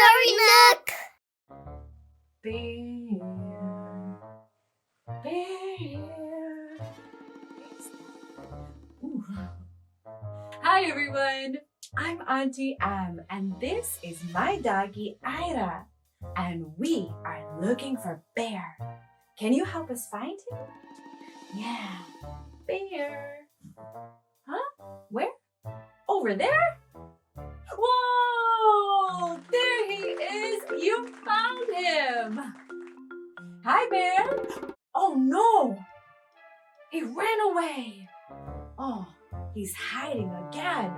story, Nook! Bear. Ooh. Hi everyone, I'm Auntie Em and this is my doggy Ayra, and we are looking for Bear. Can you help us find him? Yeah, Bear. Huh? Where? Over there? Whoa! There he is! You found him! Hi, Bear! Oh no! He ran away! Oh, he's hiding again!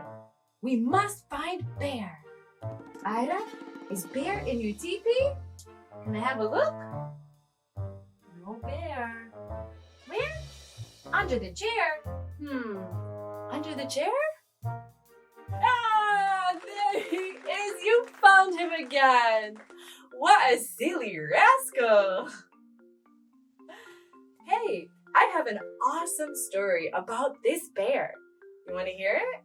We must find Bear! Ayra, is Bear in your teepee? Can I have a look? No Bear. Where? Under the chair. Under the chair? Ah, there he is! You found him again! What a silly rascal! Hey, I have an awesome story about this bear. You want to hear it?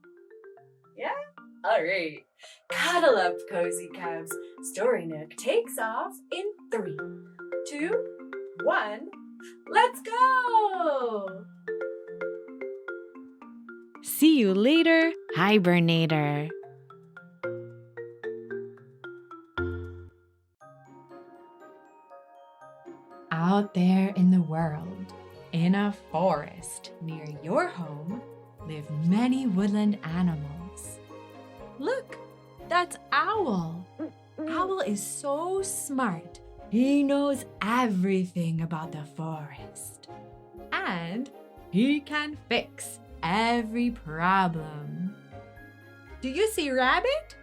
Yeah? Alright. Cuddle up, cozy cubs. Story Nook takes off in 3, 2, 1. Let's go! See you later, hibernator. Out there in the world, in a forest near your home, live many woodland animals. Look, that's Owl. Owl is so smart. He knows everything about the forest. And he can fix every problem. Do you see Rabbit?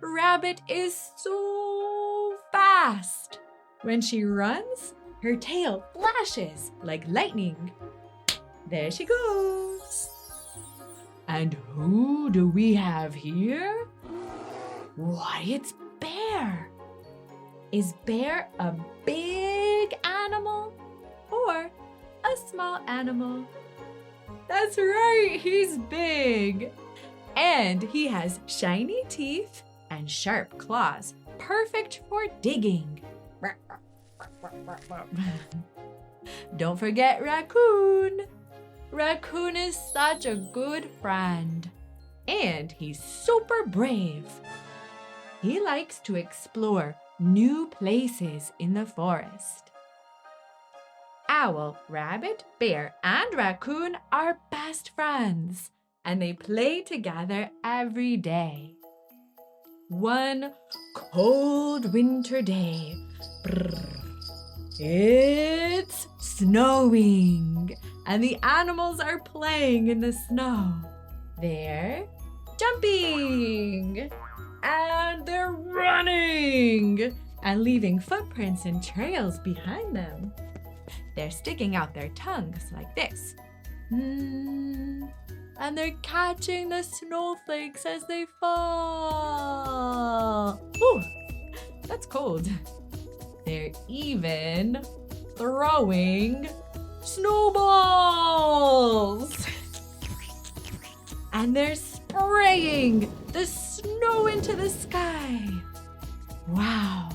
Rabbit is so fast. When she runs, her tail flashes like lightning. There she goes. And who do we have here? Why, it's Bear. Is Bear a big animal or a small animal? That's right, he's big. And he has shiny teeth and sharp claws, perfect for digging. Don't forget Raccoon. Raccoon is such a good friend. And he's super brave. He likes to explore new places in the forest. Owl, Rabbit, Bear, and Raccoon are best friends, and they play together every day. One cold winter day, it's snowing, and the animals are playing in the snow. They're jumping, and they're running, and leaving footprints and trails behind them. They're sticking out their tongues like this. And they're catching the snowflakes as they fall. Ooh, that's cold. They're even throwing snowballs. And they're spraying the snow into the sky. Wow.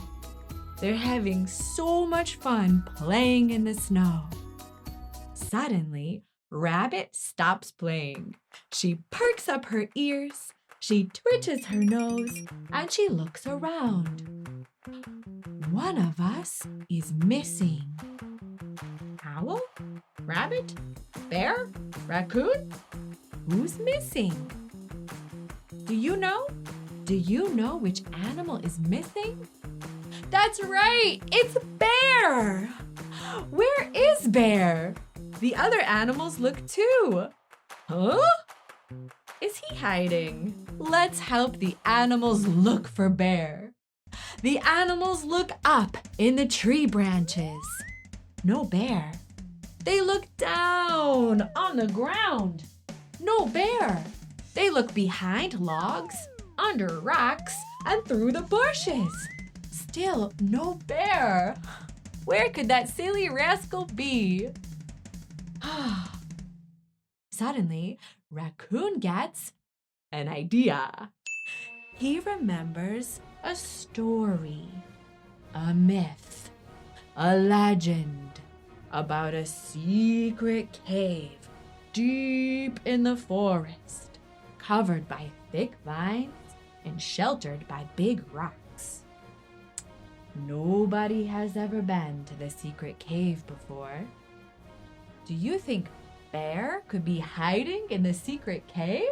They're having so much fun playing in the snow. Suddenly, Rabbit stops playing. She perks up her ears, she twitches her nose, and she looks around. One of us is missing. Owl? Rabbit? Bear? Raccoon? Who's missing? Do you know? Do you know which animal is missing? That's right, it's Bear! Where is Bear? The other animals look too. Huh? Is he hiding? Let's help the animals look for Bear. The animals look up in the tree branches. No Bear. They look down on the ground. No Bear. They look behind logs, under rocks, and through the bushes. Still no Bear. Where could that silly rascal be? Suddenly, Raccoon gets an idea. He remembers a story, a myth, a legend about a secret cave deep in the forest, covered by thick vines and sheltered by big rocks. Nobody has ever been to the secret cave before. Do you think Bear could be hiding in the secret cave?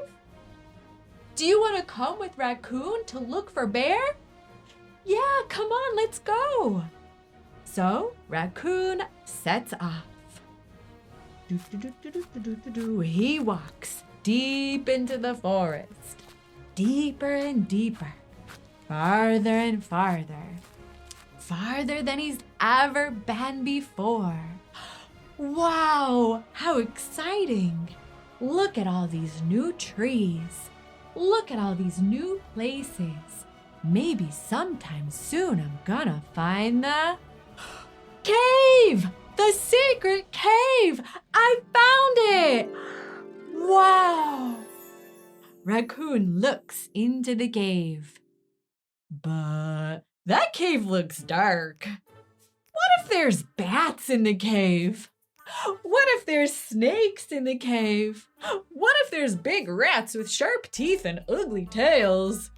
Do you want to come with Raccoon to look for Bear? Yeah, come on, let's go. So Raccoon sets off. He walks deep into the forest, deeper and deeper, farther and farther, farther than he's ever been before. Wow, how exciting! Look at all these new trees. Look at all these new places. Maybe sometime soon I'm gonna find the cave! The secret cave! I found it! Wow! Raccoon looks into the cave. But that cave looks dark. What if there's bats in the cave? What if there's snakes in the cave? What if there's big rats with sharp teeth and ugly tails?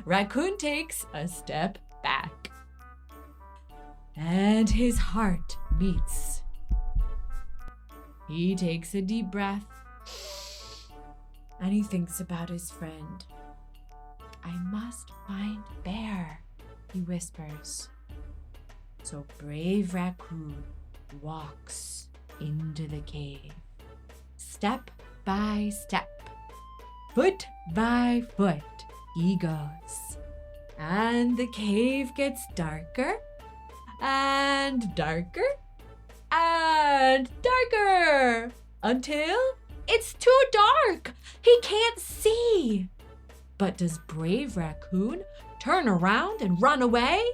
Raccoon takes a step back. And his heart beats. He takes a deep breath. And he thinks about his friend. I must find Bear, he whispers. So brave Raccoon walks into the cave. Step by step, foot by foot, he goes. And the cave gets darker and darker and darker until it's too dark. He can't see. But does brave Raccoon turn around and run away?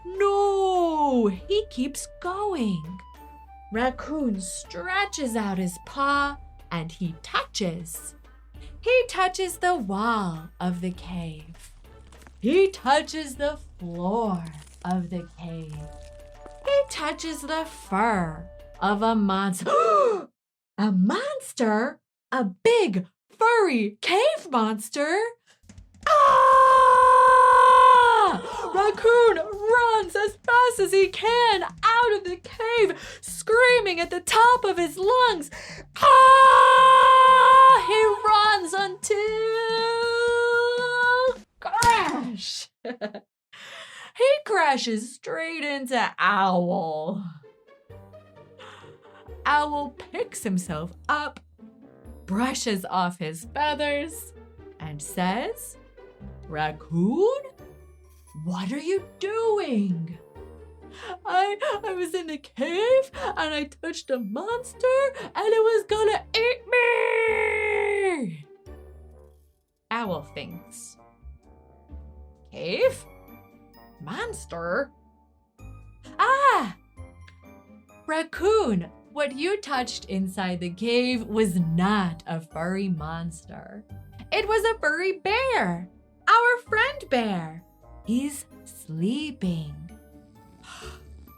No, he keeps going. Raccoon stretches out his paw and he touches. He touches the wall of the cave. He touches the floor of the cave. He touches the fur of a monster. A monster? A big, furry cave monster? Ah! Raccoon runs as fast as he can out of the cave, screaming at the top of his lungs. Ah! He runs until crash. He crashes straight into Owl. Owl picks himself up, brushes off his feathers, and says, Raccoon, what are you doing? I was in the cave and I touched a monster and it was gonna eat me. Owl thinks, cave? Monster? Ah! Raccoon, what you touched inside the cave was not a furry monster. It was a furry bear, our friend Bear. He's sleeping.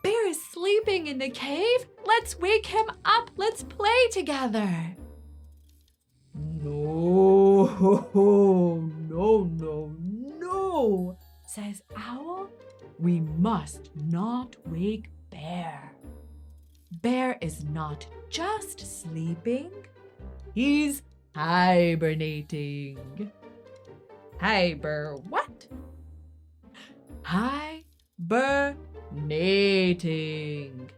Bear is sleeping in the cave? Let's wake him up. Let's play together. No, says Owl. We must not wake Bear. Bear is not just sleeping. He's hibernating. What? Hibernating.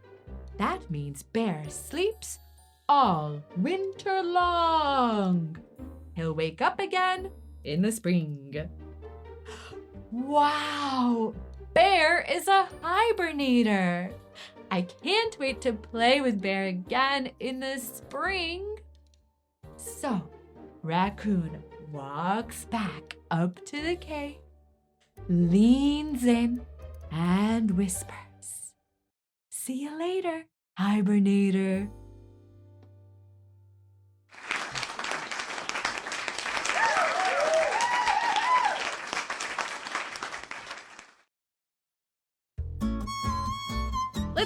That means Bear sleeps all winter long. He'll wake up again in the spring. Wow! Bear is a hibernator. I can't wait to play with Bear again in the spring. So, Raccoon walks back up to the cave, leans in, and whispers, See you later, hibernator.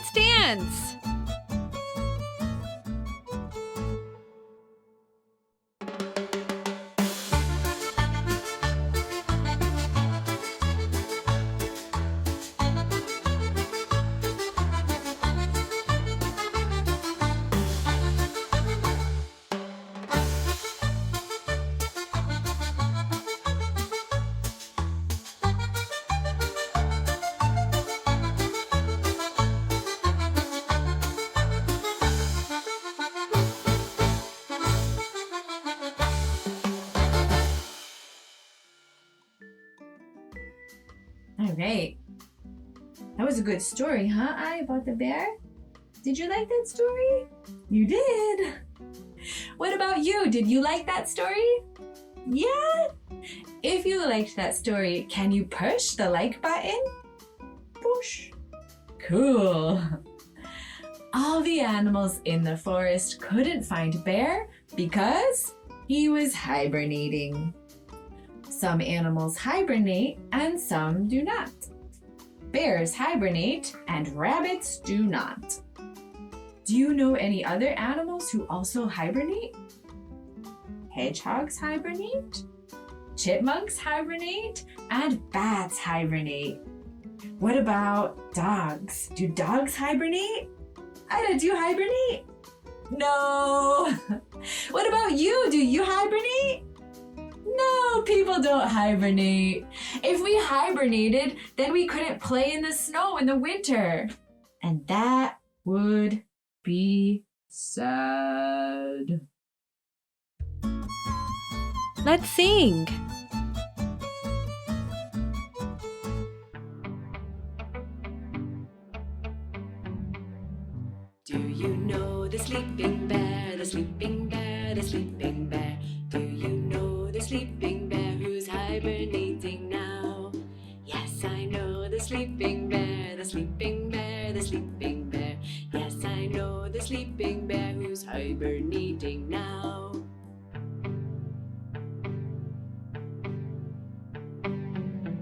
let's dance. All right. That was a good story, huh, about the bear? Did you like that story? You did. What about you? Did you like that story? Yeah? If you liked that story, can you push the like button? Push. Cool. All the animals in the forest couldn't find Bear because he was hibernating. Some animals hibernate and some do not. Bears hibernate and rabbits do not. Do you know any other animals who also hibernate? Hedgehogs hibernate, chipmunks hibernate, and bats hibernate. What about dogs? Do dogs hibernate? Ayra, do you hibernate? No. What about you? Do you hibernate? No, people don't hibernate. If we hibernated, then we couldn't play in the snow in the winter. And that would be sad. Let's sing. Do you know the sleeping bear, the sleeping bear, the sleeping bear? Do you know the sleeping bear who's hibernating now? Yes, I know the sleeping bear, the sleeping bear, the sleeping bear. Yes, I know the sleeping bear who's hibernating now.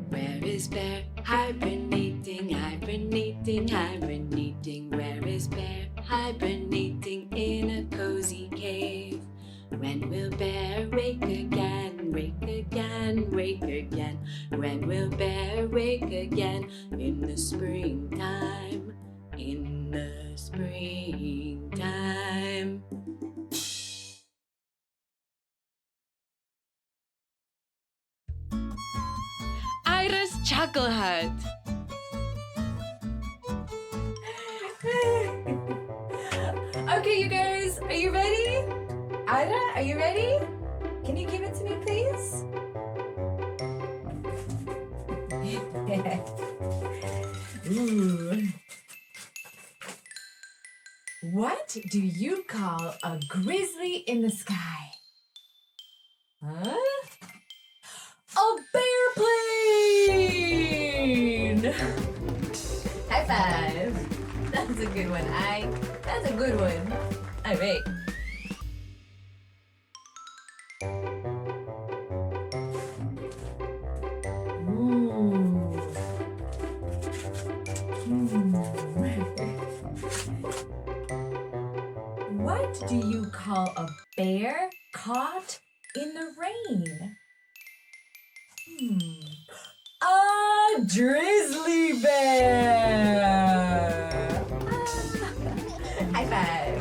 Where is Bear? Hibernating, hibernating, hibernating. Where is Bear? Hibernating in a cozy cave. When will Bear wake again, wake again, wake again? When will Bear wake again? In the springtime, in the springtime. Ayra's Chuckle Hut. Okay, you guys, are you ready? Ayra, are you ready? Can you give it to me, please? Ooh. What do you call a grizzly in the sky? Huh? A bear plane! High five. That's a good one, That's a good one. All right. What do you call a bear caught in the rain? A drizzly bear! High five!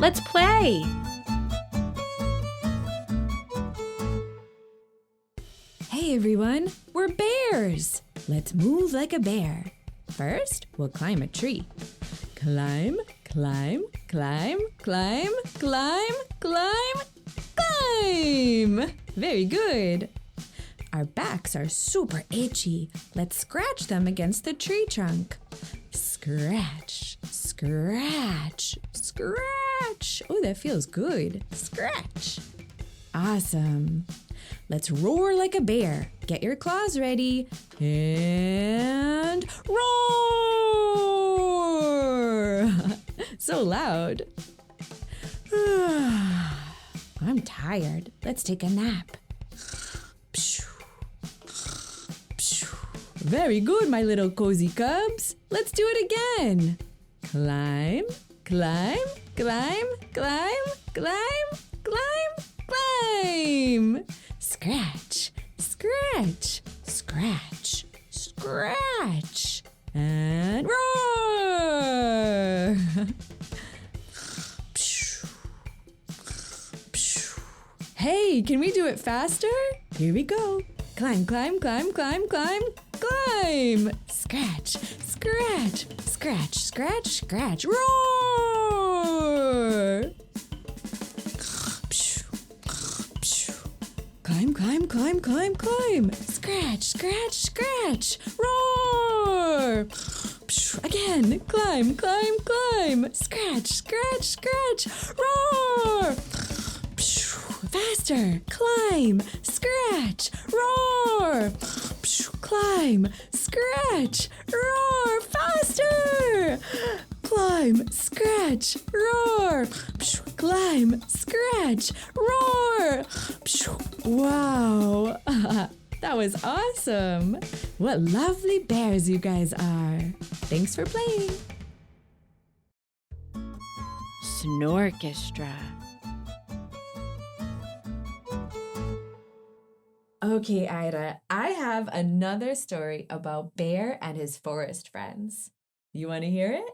Let's play. Hey everyone, we're bears. Let's move like a bear. First, we'll climb a tree. Climb, climb, climb, climb, climb, climb, climb. Very good. Our backs are super itchy. Let's scratch them against the tree trunk. Scratch, scratch, scratch. Oh, that feels good. Scratch. Awesome. Let's roar like a bear. Get your claws ready. And roar! So loud. I'm tired. Let's take a nap. Very good, my little cozy cubs. Let's do it again. Climb, climb, climb, climb, climb, climb, climb. Scratch, scratch, scratch, scratch. And roar. Hey, can we do it faster? Here we go. Climb, climb, climb, climb, climb, climb. Scratch, scratch, scratch, scratch, scratch. Roar. Climb, climb, climb, climb, climb. Scratch, scratch, scratch. Roar. Again. Climb, climb, climb. Scratch, scratch, scratch. Roar. Faster. Climb, scratch, roar. Climb, scratch, roar. Faster. Climb, scratch, roar. Climb, scratch, roar. Wow. That was awesome. What lovely bears you guys are. Thanks for playing. Snor-chestra. Okay, Ayra, I have another story about Bear and his forest friends. You want to hear it?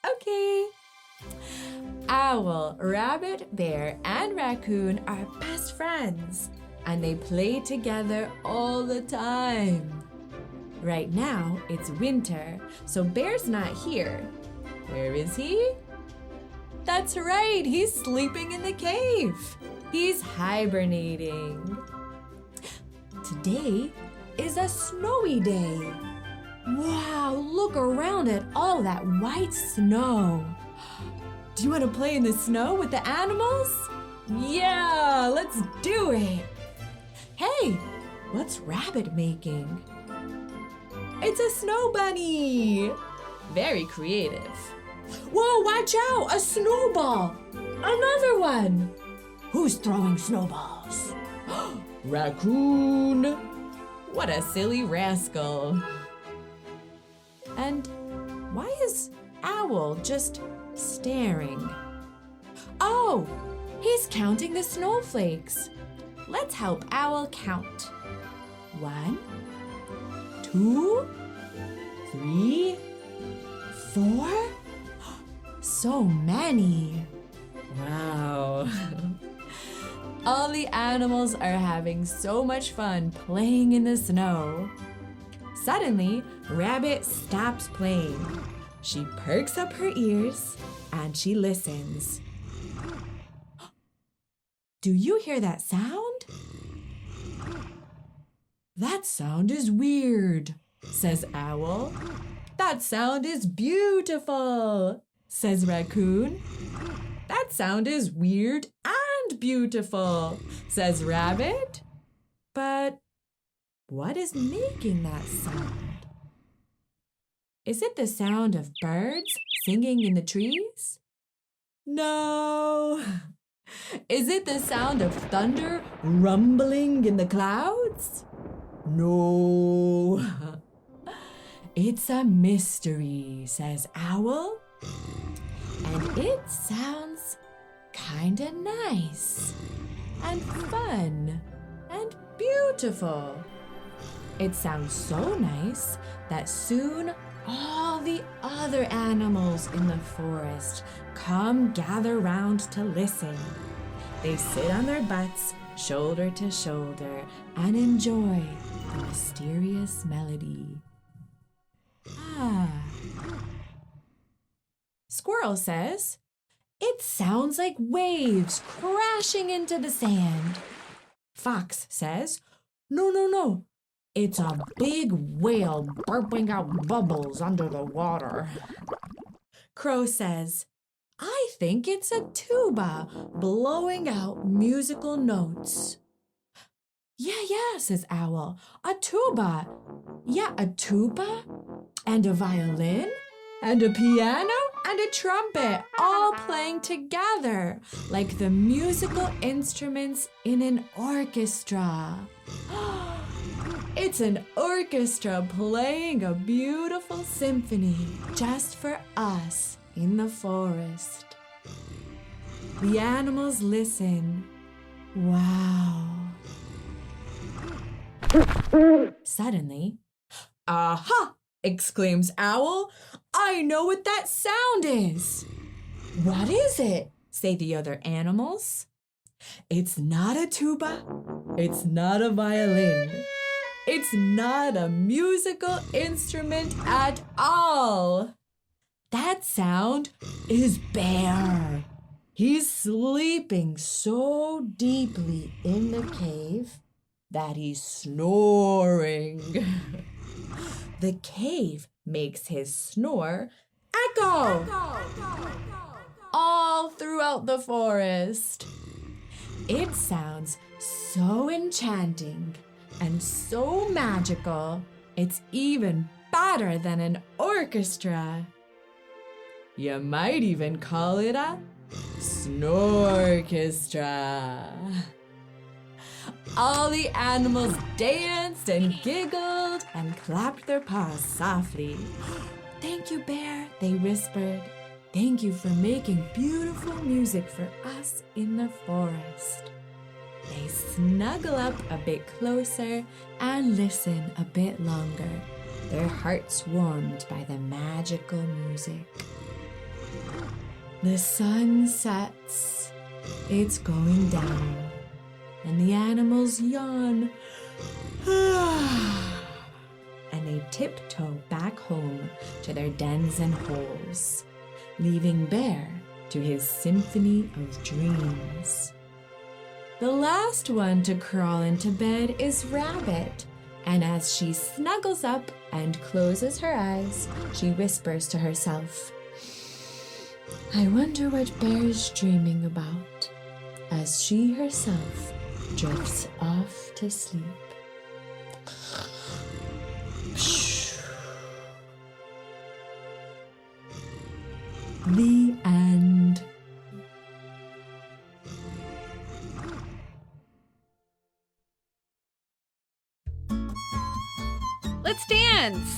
Okay. Owl, rabbit, bear, and raccoon are best friends, and they play together all the time. Right now, it's winter, so Bear's not here. Where is he? That's right, he's sleeping in the cave. He's hibernating. Today is a snowy day. Wow, look around at all that white snow. Do you want to play in the snow with the animals? Yeah, let's do it. Hey, what's Rabbit making? It's a snow bunny. Very creative. Whoa, watch out, a snowball. Another one. Who's throwing snowballs? Raccoon! What a silly rascal. And why is Owl just staring? Oh, he's counting the snowflakes. Let's help Owl count. 1, 2, 3, 4. So many. Wow. All the animals are having so much fun playing in the snow. Suddenly, Rabbit stops playing. She perks up her ears and she listens. Do you hear that sound? That sound is weird, says Owl. That sound is beautiful, says Raccoon. That sound is weird and beautiful, says Rabbit. But what is making that sound? Is it the sound of birds singing in the trees? No. Is it the sound of thunder rumbling in the clouds? No. It's a mystery, says Owl. And it sounds kinda nice and fun and beautiful. It sounds so nice that soon all the other animals in the forest come gather round to listen. They sit on their butts, shoulder to shoulder, and enjoy the mysterious melody. Squirrel says, "It sounds like waves crashing into the sand." Fox says, No. It's a big whale burping out bubbles under the water." Crow says, "I think it's a tuba blowing out musical notes." Yeah, says Owl. A tuba. Yeah, a tuba and a violin and a piano and a trumpet all playing together like the musical instruments in an orchestra. It's an orchestra playing a beautiful symphony just for us in the forest. The animals listen. Wow. Suddenly, "Aha!" exclaims Owl. "I know what that sound is." "What is it?" say the other animals. "It's not a tuba. It's not a violin. It's not a musical instrument at all. That sound is Bear. He's sleeping so deeply in the cave that he's snoring." The cave makes his snore echo all throughout the forest. It sounds so enchanting and so magical, it's even better than an orchestra. You might even call it a snor-chestra. All the animals danced and giggled and clapped their paws softly. "Thank you, Bear," they whispered. "Thank you for making beautiful music for us in the forest." They snuggle up a bit closer and listen a bit longer, their hearts warmed by the magical music. The sun sets. It's going down, and the animals yawn. And they tiptoe back home to their dens and holes, leaving Bear to his symphony of dreams. The last one to crawl into bed is Rabbit, and as she snuggles up and closes her eyes, she whispers to herself, "I wonder what Bear's dreaming about," as she herself drifts off to sleep. The end. Let's dance!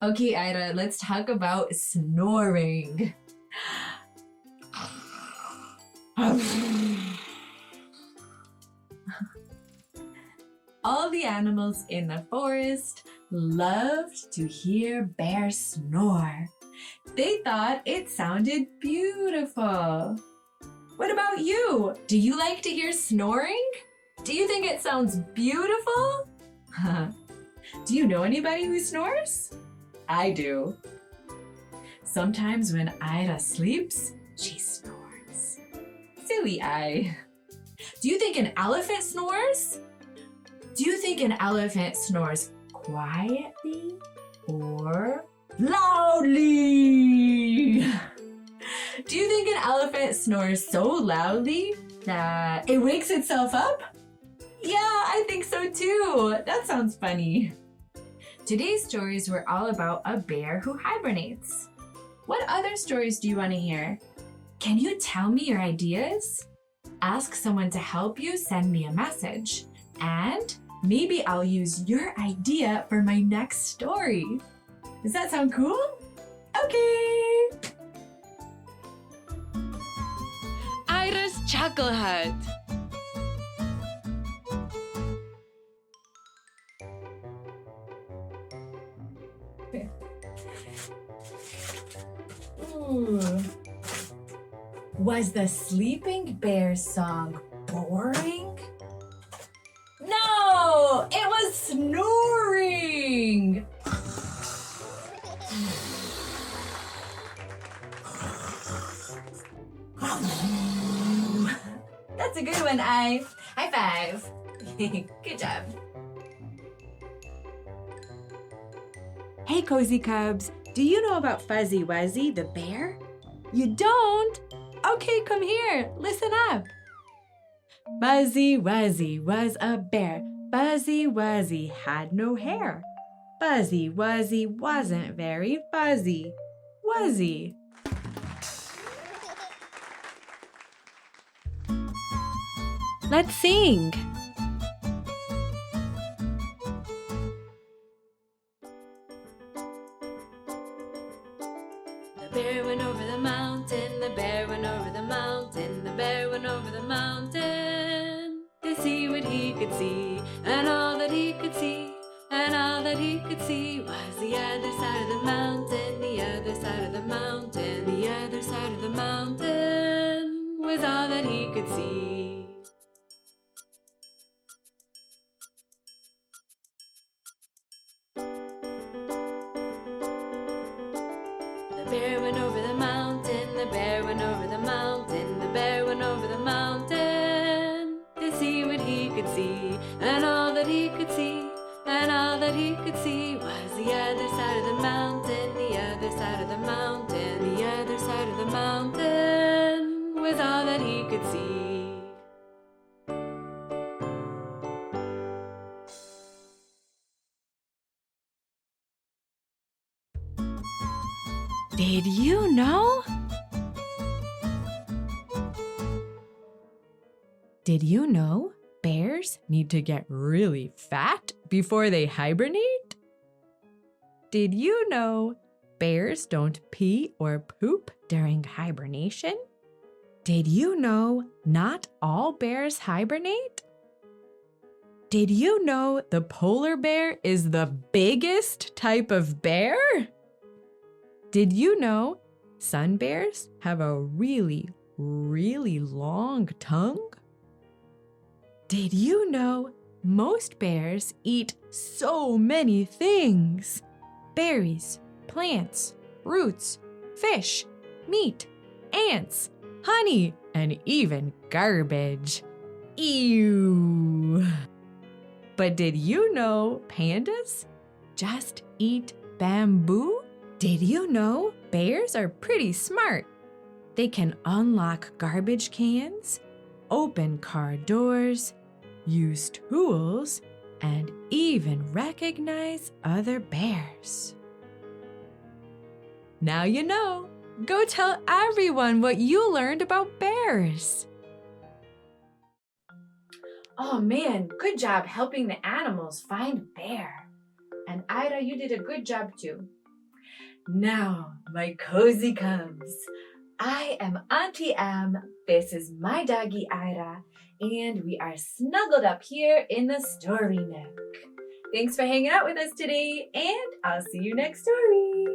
Okay, Ayra, let's talk about snoring. All the animals in the forest loved to hear Bear snore. They thought it sounded beautiful. What about you? Do you like to hear snoring? Do you think it sounds beautiful? Do you know anybody who snores? I do. Sometimes when Ayra sleeps, she snores. Silly eye. Do you think an elephant snores? Do you think an elephant snores quietly or loudly? Do you think an elephant snores so loudly that it wakes itself up? Yeah, I think so too. That sounds funny. Today's stories were all about a bear who hibernates. What other stories do you want to hear? Can you tell me your ideas? Ask someone to help you send me a message. And maybe I'll use your idea for my next story. Does that sound cool? Okay! Ayra's Chuckle Hut. Ooh. Was the Sleeping Bear song boring? No, it was snoring. That's a good one, I. High five. Good job. Hey, Cozy Cubs, do you know about Fuzzy Wuzzy the bear? You don't? Okay, come here. Listen up. Fuzzy Wuzzy was a bear. Fuzzy Wuzzy had no hair. Fuzzy Wuzzy wasn't very fuzzy, was he? Let's sing. The bear went over the mountain, the bear went over the mountain, the bear went over the mountain to see what he could see, and all that he could see, and all that he could see was the other side of the mountain, the other side of the mountain, the other side of the mountain was all that he could see. The bear went over the mountain, the bear went over the mountain, the bear went over the mountain to see what he could see, and all that he could see, and all that he could see was the other side of the mountain, the other side of the mountain, the other side of the mountain was all that he could see. Did you know? Did you know bears need to get really fat before they hibernate? Did you know bears don't pee or poop during hibernation? Did you know not all bears hibernate? Did you know the polar bear is the biggest type of bear? Did you know sun bears have a really, really long tongue? Did you know most bears eat so many things? Berries, plants, roots, fish, meat, ants, honey, and even garbage. Ew! But did you know pandas just eat bamboo? Did you know bears are pretty smart? They can unlock garbage cans, open car doors, use tools, and even recognize other bears. Now you know. Go tell everyone what you learned about bears. Oh man, good job helping the animals find bear. And Ayra, you did a good job too. Now, my cozy cubs, I am Auntie Em, this is my doggy Ayra, and we are snuggled up here in the story nook. Thanks for hanging out with us today, and I'll see you next story.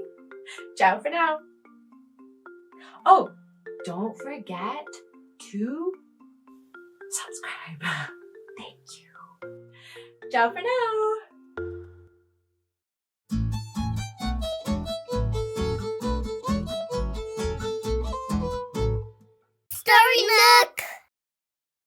Ciao for now. Oh, don't forget to subscribe. Thank you. Ciao for now. Story Nook!